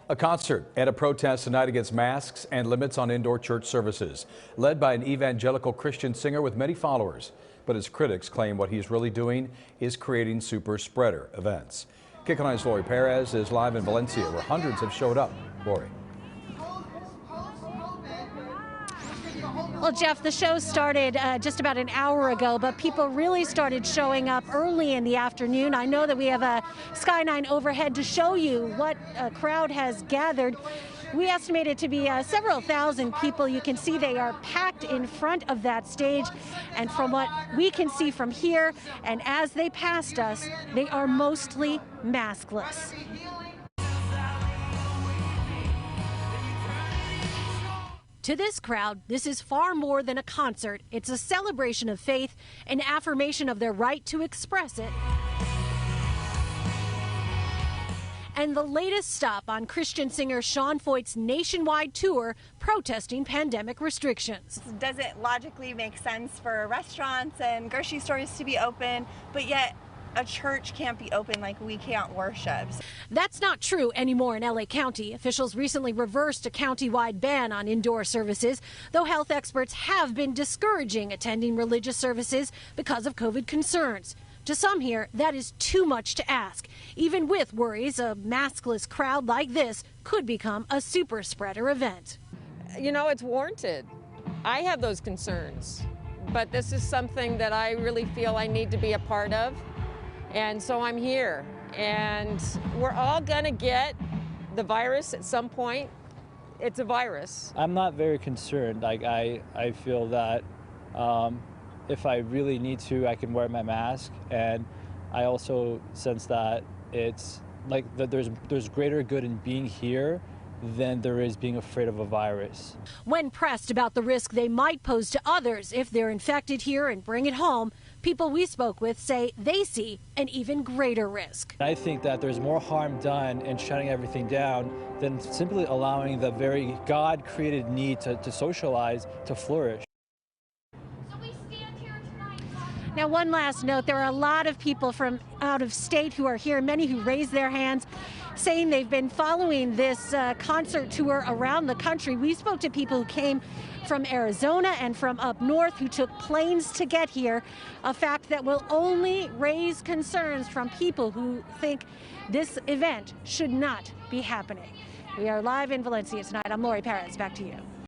A concert and a protest tonight against masks and limits on indoor church services, led by an evangelical Christian singer with many followers. But his critics claim what he's really doing is creating super spreader events. Kicking Eye's Lori Perez is live in Valencia, where hundreds have showed up. Lori. Well, Jeff, the show started just about an hour ago, but people really started showing up early in the afternoon. I know that we have a Sky 9 overhead to show you what a crowd has gathered. We estimate it to be several thousand people. You can see they are packed in front of that stage. And from what we can see from here, and as they passed us, they are mostly maskless. To this crowd, this is far more than a concert. It's a celebration of faith, an affirmation of their right to express it, and the latest stop on Christian singer Sean Feucht's nationwide tour protesting pandemic restrictions. Does it logically make sense for restaurants and grocery stores to be open, but yet a church can't be open, like we can't worship? That's not true anymore in LA County. Officials recently reversed a county-wide ban on indoor services, though health experts have been discouraging attending religious services because of COVID concerns. To some here, that is too much to ask, even with worries a maskless crowd like this could become a super spreader event. You know, it's warranted. I have those concerns, but this is something that I really feel I need to be a part of. And so I'm here, and we're all gonna get the virus at some point. It's a virus. I'm not very concerned. I feel that if I really need to, I can wear my mask, and I also sense that it's like that there's greater good in being here than there is being afraid of a virus. When pressed about the risk they might pose to others if they're infected here and bring it home, people we spoke with say they see an even greater risk. I think that there's more harm done in shutting everything down than simply allowing the very God-created need to socialize to flourish. Now, one last note, there are a lot of people from out of state who are here, many who raised their hands, saying they've been following this concert tour around the country. We spoke to people who came from Arizona and from up north who took planes to get here, a fact that will only raise concerns from people who think this event should not be happening. We are live in Valencia tonight. I'm Lori Perez. Back to you.